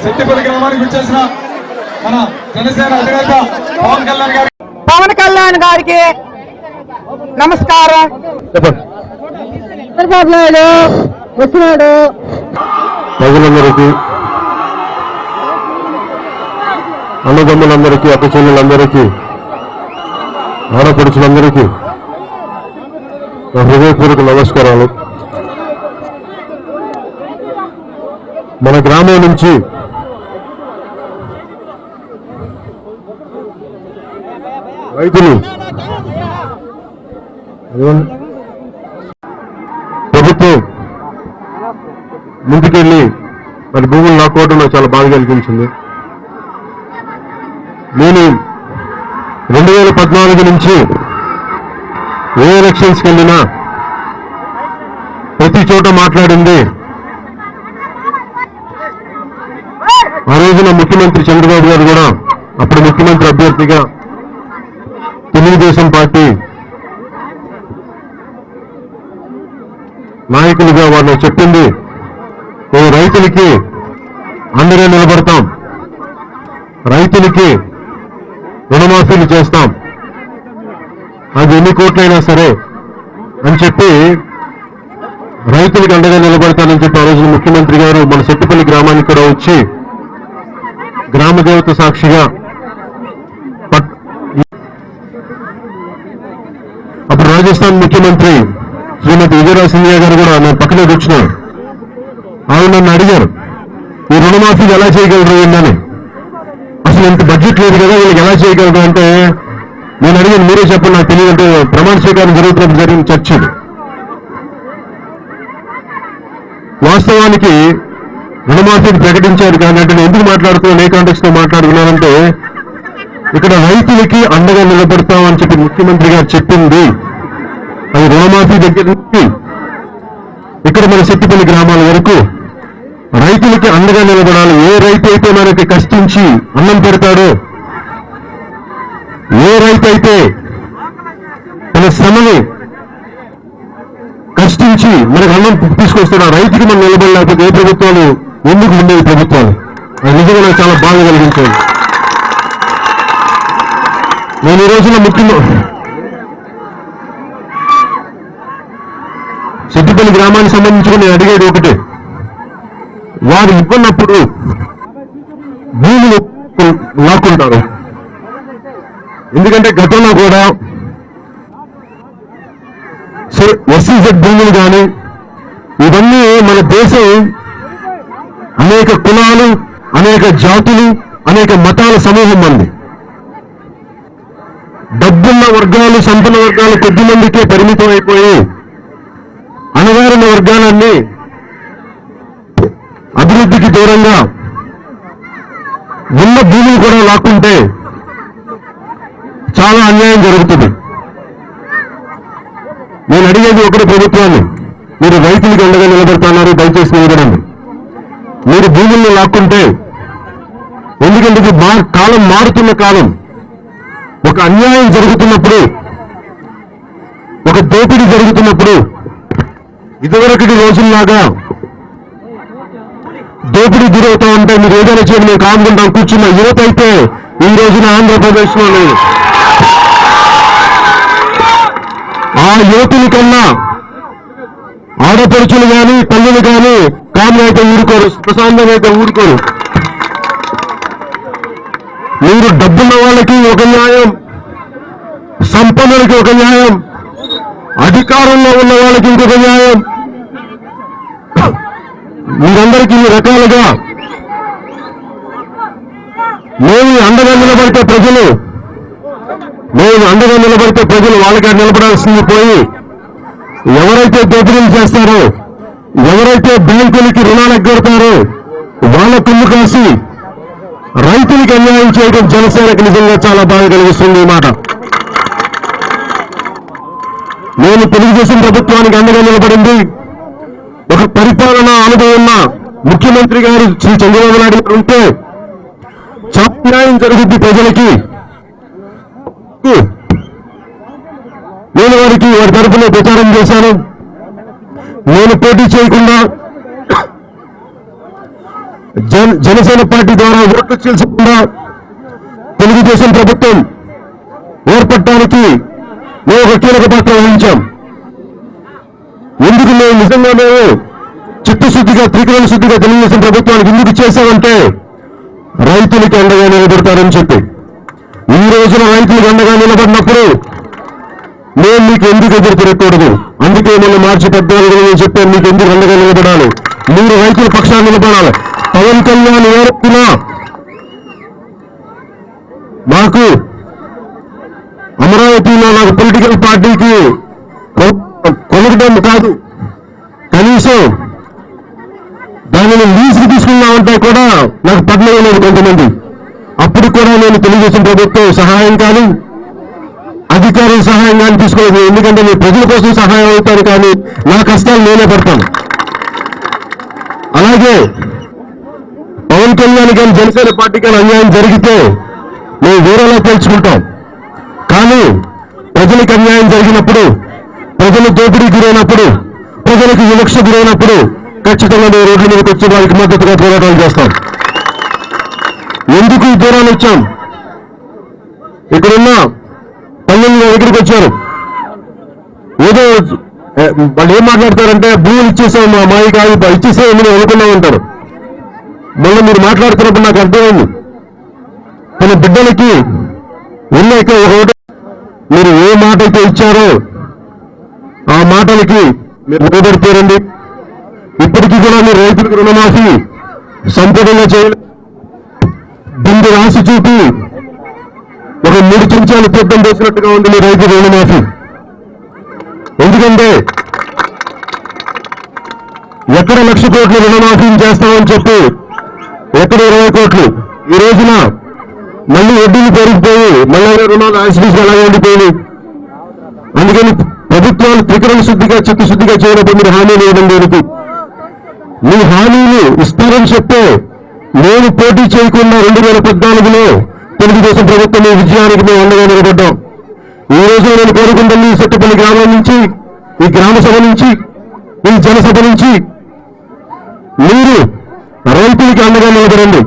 సెట్టిపల్లి గ్రామానికి వచ్చేసిన మన జనసేన అధినేత పవన్ కళ్యాణ్ గారికి నమస్కారం. చంద్రబాబు నాయుడు వచ్చినాడు. ప్రజలందరికీ, అన్నదమ్ములందరికీ, అక్క చెల్లెలందరికీ, ఆడపడుచులందరికీ నా హృదయపూర్వక నమస్కారాలు. మన గ్రామం నుంచి రైతులు ప్రభుత్వం ముందుకెళ్ళి మరి భూములు లాక్కోవడం నాకు చాలా బాధ కలిగించింది. నేను 2014 నుంచి ఏ ఎలక్షన్స్కి వెళ్ళినా ప్రతి చోట మాట్లాడింది ఆ రోజున ముఖ్యమంత్రి చంద్రబాబు గారు కూడా అప్పుడు ముఖ్యమంత్రి అభ్యర్థిగా తెలుగుదేశం పార్టీ నాయకులుగా వాళ్ళు చెప్పింది రైతులకి అండగా నిలబడతాం, రైతులకి రుణమాఫీలు చేస్తాం, అది ఎన్ని కోట్లైనా సరే అని చెప్పి రైతులకి అండగా నిలబడతానని చెప్పి ఆ రోజున ముఖ్యమంత్రి గారు మన సెట్టిపల్లి గ్రామానికి కూడా వచ్చి గ్రామ దేవత సాక్షిగా అప్పుడు రాజస్థాన్ ముఖ్యమంత్రి శ్రీమతి విజయరాజ్ సింధియా గారు కూడా నేను పక్కనే కూర్చున్నాను. ఆవిడ నన్ను అడిగారు, ఈ రుణమాఫీలు ఎలా చేయగలరు ఏంటని. అసలు ఇంత బడ్జెట్ లేదు కదా, వీళ్ళకి ఎలా చేయగలరు అంటే నేను అడిగాను, మీరే చెప్పండి నాకు తెలియదంటే ప్రమాణ స్వీకారం జరుగుతున్నప్పుడు జరిగిన చర్చ. వాస్తవానికి రుణమాఫీని ప్రకటించారు కానీ అంటే నేను ఎందుకు మాట్లాడుతున్నాను, ఏ కాంటెక్స్ట్ లో మాట్లాడుతున్నానంటే ఇక్కడ రైతులకి అండగా నిలబడతామని చెప్పి ముఖ్యమంత్రి గారు చెప్పింది అది రుణమాఫీ దగ్గర నుంచి ఇక్కడ మన సెట్టిపల్లి గ్రామాల వరకు రైతులకి అండగా నిలబడాలి. ఏ రైతు అయితే మనకి కష్టించి అన్నం పెడతాడో, ఏ రైతు అయితే తన శ్రమని కష్టించి మనకు అన్నం తీసుకొస్తాడు, ఆ రైతుకి మనం నిలబడలేకపోతే ఏ ప్రభుత్వాలు ఎందుకు ఉండేవి ప్రభుత్వాలు, అది నిజంగా నాకు చాలా బాధ కలిగించేది. నేను ఈ రోజున సెట్టిపల్లి గ్రామానికి సంబంధించి నేను అడిగేది ఒకటే, వారు ఇవ్వనప్పుడు భూములు లాక్కుంటారు. ఎందుకంటే గతంలో కూడా ఎస్సీజెడ్ భూములు కానీ ఇవన్నీ మన దేశం అనేక కులాలు, అనేక జాతులు, అనేక మతాల సమూహం ఉంది. డబ్బున్న వర్గాలు, సంపన్న వర్గాలు కొద్ది మందికే పరిమితం అయిపోయి అణగారిన వర్గాలన్నీ అభివృద్ధికి దూరంగా ఉన్న భూములు కూడా లాక్కుంటే చాలా అన్యాయం జరుగుతుంది. నేను అడిగేది ఒకటి ప్రభుత్వాన్ని, మీరు రైతులకు అండగా నిలబడుతున్నారు, దయచేసి నిలబడండి. మీరు భూముల్ని లాక్కుంటే, ఎందుకంటే ఇది కాలం మారుతున్న కాలం, ఒక అన్యాయం జరుగుతున్నప్పుడు, ఒక దోపిడీ జరుగుతున్నప్పుడు, ఇదివరకటి రోజుల్లాగా దోపిడీ గురవుతా ఉంటే మీరు ఏదైనా చేయండి మేము కానుకుంటాం కూర్చున్న యువత అయితే ఈ రోజున ఆంధ్రప్రదేశ్ లో లేదు. ఆ యువతుల కన్నా ఆడపడుచులు కానీ తల్లులు కానీ కాములు అయితే ఊరుకోరు, ప్రశాంతంగా అయితే ఊరుకోరు. మీరు డబ్బున్న వాళ్ళకి ఒక న్యాయం, సంపన్నులకి ఒక న్యాయం, అధికారంలో ఉన్న వాళ్ళకి ఇంకొక న్యాయం, మీరందరికీ ఈ రకాలుగా మేము అండగా నిలబడితే ప్రజలు వాళ్ళకి నిలబడాల్సింది పోయి ఎవరైతే దోపిడీలు చేస్తారో, ఎవరైతే బ్యాంకులకి రుణాలు ఎగ్గొడతారో వాళ్ళ కుమ్ము కాసి రైతులకి అన్యాయం చేయడం జనసేనకు నిజంగా చాలా బాధ కలిగిస్తుంది. ఈ మాట నేను తెలుగుదేశం ప్రభుత్వానికి అండగా నిలబడింది ఒక పరిపాలనా అనుభవం ఉన్న ముఖ్యమంత్రి గారు శ్రీ చంద్రబాబు నాయుడు గారు ఉంటే చాలా న్యాయం జరుగుద్ది ప్రజలకి. నేను వారి తరఫున ప్రచారం చేశాను. నేను పోటీ చేయకుండా జనసేన పార్టీ ద్వారా ఓట్లు చీల్చకుండా తెలుగుదేశం ప్రభుత్వం ఏర్పడటానికి మేము ఒక కీలక పాత్ర వహించాం. ఎందుకు మేము నిజంగానే చిత్తశుద్ధిగా త్రికరణ శుద్ధిగా తెలుగుదేశం ప్రభుత్వానికి ఎందుకు చేశామంటే రైతులకి అండగా నిలబడతారని చెప్పి. ఈ రోజున రైతులకు అండగా నిలబడినప్పుడు మేము మీకు ఎందుకు ఎదురు తిరగకూడదు, అందుకే మొన్న మార్చి 14 నేను చెప్పాను మీకు ఎందుకు అండగా నిలబడాలి, మీరు రైతుల పక్షాన్ని నిలబడాలి. పవన్ కళ్యాణ్ ఏర్పినా మాకు అమరావతిలో నాకు పొలిటికల్ పార్టీకి కొనకడం కాదు, కనీసం దానిని లీజుకు తీసుకున్నామంటే కూడా నాకు పడలేదు కొంతమంది. అప్పుడు కూడా నేను తెలుగుదేశం ప్రభుత్వం సహాయం కానీ అధికారుల సహాయం కానీ తీసుకోలేదు. ఎందుకంటే నేను ప్రజల కోసం సహాయం అవుతాను, కానీ నా కష్టాలు నేనే పడతాను. అలాగే పవన్ కళ్యాణ్ కానీ జనసేన పార్టీ కానీ అన్యాయం జరిగితే మేము వేరేలా తెలుసుకుంటాం. కానీ ప్రజలకు అన్యాయం జరిగినప్పుడు, ప్రజలు దోపిడీ గురైనప్పుడు, ప్రజలకు వివక్ష గురైనప్పుడు ఖచ్చితంగా మేము రోడ్ల మీదకి వచ్చి వారికి మద్దతుగా పోరాటాలు చేస్తాం. ఎందుకు ఈ దూరాలు వచ్చాం? ఇక్కడున్న పల్లెలు దగ్గరికి వచ్చారు. ఏదో వాళ్ళు ఏం మాట్లాడతారంటే భూములు ఇచ్చేసాం మా మాయి కాదు ఇచ్చేసాం మీరు అనుకున్నా ఉంటారు. మళ్ళీ మీరు మాట్లాడుతున్నప్పుడు నాకు అర్థమైంది, తన బిడ్డలకి ఉన్నాక ఒకటి మీరు ఏ మాట అయితే ఇచ్చారో ఆ మాటలకి మీరు నిలబడిపోరండి. ఇప్పటికీ కూడా మీరు రైతులకు రుణమాఫీ సంపూర్ణంగా చేయలేదు. బిందు రాసి చూపి ఒక 3 చెంచాలు తీర్థం చేసినట్టుగా ఉంది మీ రైతు రుణమాఫీ. ఎందుకంటే ఎక్కడ 1,00,000 కోట్లు రుణమాఫీ చేస్తామని చెప్పి ఎక్కడ 20 కోట్లు, ఈ రోజున మళ్ళీ వడ్డీలు పెరిగిపోయి మళ్ళీ రుణాలు యాసిడీస్ అలాగే ఉండిపోయినాయి. అందుకని ప్రభుత్వాలు త్రికరణ శుద్ధిగా చిత్తశుద్ధిగా చేయనప్పుడు మీరు హామీలు ఇవ్వడం దేనికి? మీ హామీలు ఇస్తారని చెప్తే నేను పోటీ చేయకుండా 2014లో తెలుగుదేశం ప్రభుత్వం విజయానికి మేము అండగా నిలబడ్డాం. ఈ రోజు నేను కోరుకుంటుంది ఈ సెట్టుపల్లి గ్రామం నుంచి, ఈ గ్రామ సభ నుంచి, ఈ జనసభ నుంచి మీరు రైతులకి అండగా నిలబడండి.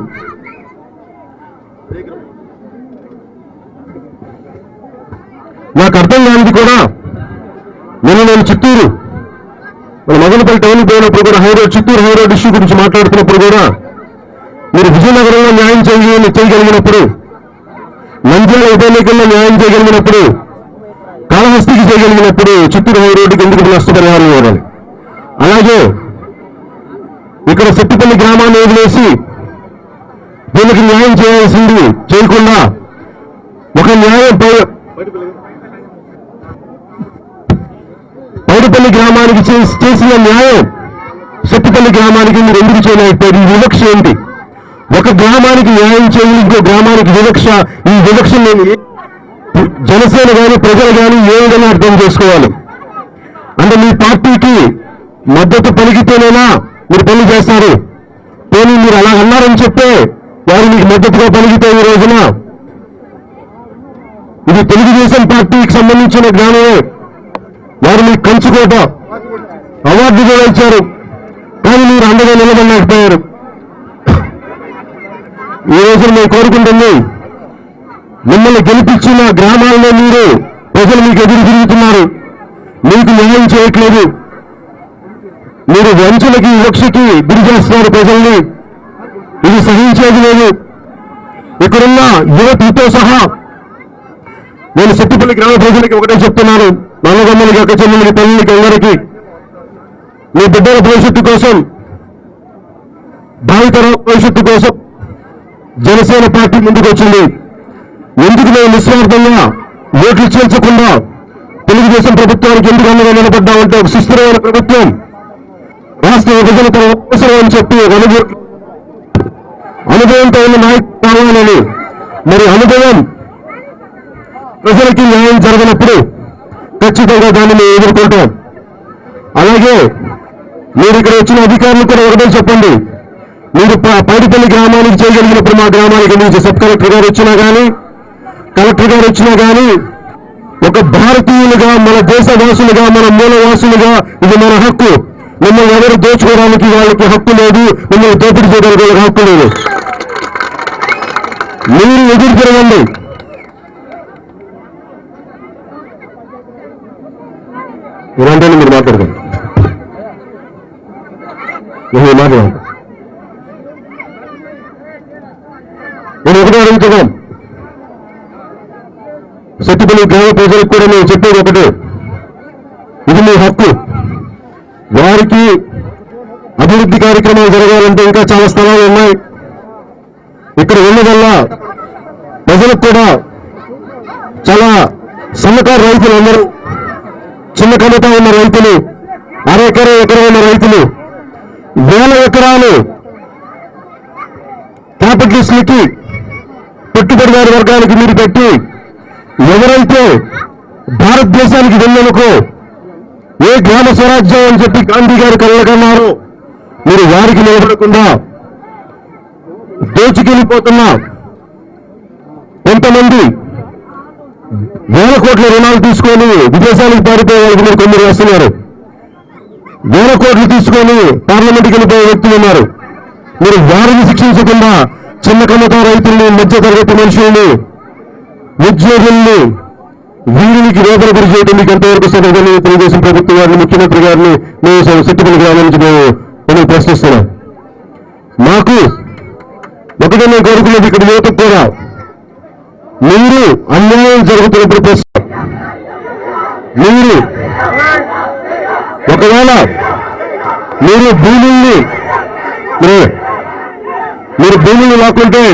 నాకు అర్థం కానిది కూడా నేను చిత్తూరు మన మదనపల్లి టౌన్ పోయినప్పుడు కూడా హైరోడ్ చిత్తూరు హైరోడ్ ఇష్యూ గురించి మాట్లాడుతున్నప్పుడు కూడా మీరు విజయనగరంలో న్యాయం చేయగలిగినప్పుడు, నంద్యాల ఉప ఎన్నికల్లో న్యాయం చేయగలిగినప్పుడు, కాళహస్తికి చేయగలిగినప్పుడు చిత్తూరు హైరోడ్కి ఎందుకు నష్టపరిహారం ఇవ్వాలి? అలాగే ఇక్కడ సెట్టుపల్లి గ్రామాన్ని వదిలేసి దీనికి న్యాయం చేయాల్సింది చేయకుండా ఒక న్యాయం పైడిపల్లి గ్రామానికి చేసిన న్యాయం సెట్టుపల్లి గ్రామానికి మీరు ఎందుకు చేయలేకపోయారు? ఈ వివక్ష ఏంటి? ఒక గ్రామానికి న్యాయం చేయాలి, ఇంకో గ్రామానికి వివక్ష. ఈ వివక్ష నేను జనసేన కానీ ప్రజలు కానీ ఏ విధంగా అర్థం చేసుకోవాలి? అంటే మీ పార్టీకి మద్దతు పలికితేనేనా మీరు పనులు చేస్తారు? పోనీ మీరు అలా అన్నారని చెప్తే వారు మీకు మద్దతుగా పలికితే ఈ రోజున ఇది తెలుగుదేశం పార్టీకి సంబంధించిన గ్రామమే, వారు మీకు కంచుకోట అవార్డు కూడా ఇచ్చారు, కానీ మీరు అండగా నిలబడలేకపోయారు. ఈ రోజున మేము కోరుకుంటుంది మిమ్మల్ని గెలిపించిన గ్రామాల్లో మీరు ప్రజలు మీకు ఎదురు తిరుగుతున్నారు, మీకు న్యాయం చేయట్లేదు, మీరు వంచలకి వివక్షకి గురి చేస్తున్నారు ప్రజల్ని. ఇది సహించేది లేదు. ఇక్కడున్న యువతితో సహా నేను సెట్టుపల్లి గ్రామ ప్రజలకి ఒకటే చెప్తున్నాను, నల్లగమ్మలకి అక్క చెల్లెలకి తల్లికి అందరికీ మీ బిడ్డల భవిష్యత్తు కోసం, భావితర భవిష్యత్తు కోసం జనసేన పార్టీ ముందుకు వచ్చింది. ఎందుకు మేము నిస్వార్థంగా ఓట్లు చేర్చకుండా తెలుగుదేశం ప్రభుత్వానికి ఎందుకు అండగా నిలబడ్డామంటే ఒక సుస్థిరమైన ప్రభుత్వం రాష్ట్ర విభజన అవసరం అని చెప్పి అనుభవంతో ఉన్న నాయకులు కావాలని. మరి అనుభవం ప్రజలకి న్యాయం జరగనప్పుడు ఖచ్చితంగా దాన్ని మేము ఎదుర్కొంటాం. అలాగే మీరు ఇక్కడ వచ్చిన అధికారులు కూడా ఒకటే చెప్పండి, మీరు పైడిపల్లి గ్రామానికి చేయగలిగినప్పుడు మా గ్రామానికి నుంచి సబ్ కలెక్టర్ గారు వచ్చినా కానీ కలెక్టర్ గారు వచ్చినా కానీ ఒక భారతీయులుగా, మన దేశవాసులుగా, మన మూలవాసులుగా ఇది మన హక్కు. మిమ్మల్ని ఎవరు దోచుకోవడానికి వాళ్ళకి హక్కు లేదు, మిమ్మల్ని దోపిడీ చేయడానికి వాళ్ళకి హక్కు లేదు. మీరు ఎదురు తిరగండి. ఇలాంటి మీరు మాట్లాడకండి, నేను మాట్లాడాను. నేను ఒకటే అడుగుతున్నాం, సత్తుపల్లి గ్రామ ప్రజలకు కూడా నేను చెప్పేది ఒకటే, ఇది మీ హక్కు. వారికి అభివృద్ధి కార్యక్రమాలు జరగాలంటే ఇంకా చాలా స్థలాలు ఉన్నాయి. ఇక్కడ ఉన్న వల్ల ప్రజలకు కూడా చాలా సన్నకారు రైతులు, అందరూ చిన్న కమిటా ఉన్న రైతులు, అరెకర ఎకరం ఉన్న రైతులు, వేల ఎకరాలు క్యాపిటలిస్టులకి, పెట్టుబడిదారు వర్గానికి మీరు పెట్టి ఎవరైతే భారతదేశానికి వెన్నెనుకో ఏ గ్రామ స్వరాజ్యం అని చెప్పి గాంధీ గారు కలగన్నారు, మీరు వారికి నిలబడకుండా దోచుకెళ్ళిపోతున్న కొంతమంది వేల కోట్ల రుణాలు తీసుకొని విదేశాలకు పారిపోయే వాళ్ళకి మీరు కొందరు వేస్తున్నారు. వేల కోట్లు తీసుకొని పార్లమెంట్కి వెళ్ళిపోయే వ్యక్తులు ఉన్నారు. మీరు వారిని శిక్షించకుండా చిన్న కమ్మక రైతుల్ని, మధ్య తరగతి మనుషుల్ని, ఉద్యోగుల్ని, వీరికి వేదన గురి చేయడం మీకు ఎంతవరకు సరిగ్గా తెలుగుదేశం ప్రభుత్వం గారిని, ముఖ్యమంత్రి గారిని మేము సత్తుపల్లి గ్రామం నుంచి మేము ప్రశ్నిస్తున్నాం. మాకు ఒకటే నేను కోరుకునేది, ఇక్కడ యువతకు కూడా మీరు అన్యాయం జరుగుతున్నప్పుడు ప్రశ్న, మీరు ఒకవేళ మీరు భూముల్ని లాక్కుంటే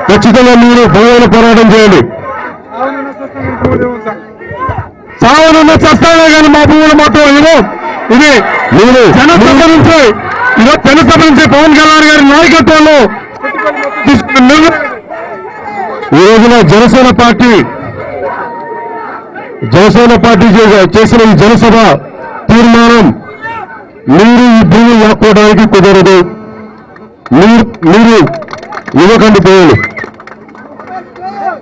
ఖచ్చితంగా మీరు బలమైన పోరాటం చేయండి. సావనున్న చస్తానే కానీ మా భూములు మొత్తం ఇది జనసభ నుంచి పవన్ కళ్యాణ్ గారి నాయకత్వంలో ఈ రోజున జనసేన పార్టీ చేసిన ఈ జనసభ తీర్మానం, మీరు ఈ భూమి లాక్కోవడానికి కుదరదు, మీరు ఇవ్వకండి పేరు.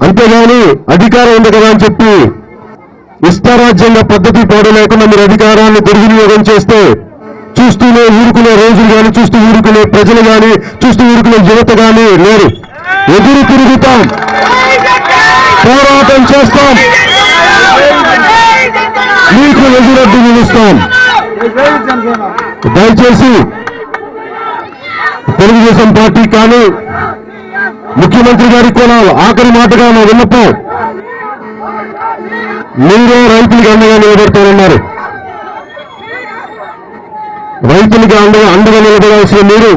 అంతేగాని అధికారం ఉంది కదా అని చెప్పి ఇష్టారాజ్యంగా పద్ధతి పాడు లేకుండా మీరు అధికారాన్ని దుర్వినియోగం చేస్తే చూస్తూనే ఊరుకునే రోజులు కానీ, చూస్తూ ఊరుకునే ప్రజలు కానీ, చూస్తూ ఊరుకునే యువత కానీ లేరు. ఎదురు తిరుగుతాం, పోరాటం చేస్తాం, మీకు ఎదురడ్డు నిలుస్తాం. దయచేసి తెలుగుదేశం పార్టీ కానీ, ముఖ్యమంత్రి గారికి కూడా ఆఖరి మాటగా నా విన్నపం, మీరే రైతులకి అండగా నిలబెడతారన్నారు. రైతులకి అండగా నిలబడాల్సిన మీరు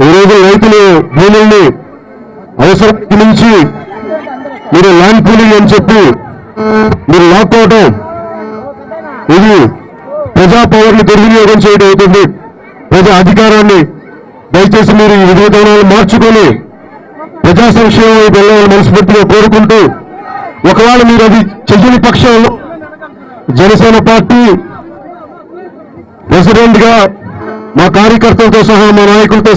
ఈరోజు రైతులు భూముల్ని అవసరానికి మించి మీరు ల్యాండ్ పూలింగ్ అని చెప్పి మీరు లాక్కోవటం, ఇది ప్రజా పవర్ని దుర్వినియోగం చేయడం అవుతుంది. ప్రజా అధికారాన్ని దయచేసి మీరు ఈ విధానాలు మార్చుకొని ప్రజా సంక్షేమం వెళ్ళాలని మనస్ఫూర్తిగా కోరుకుంటూ, ఒకవేళ మీరు అది చెయ్యని పక్షంలో జనసేన పార్టీ ప్రెసిడెంట్ గా మా కార్యకర్తలతో సహా, మా నాయకులతో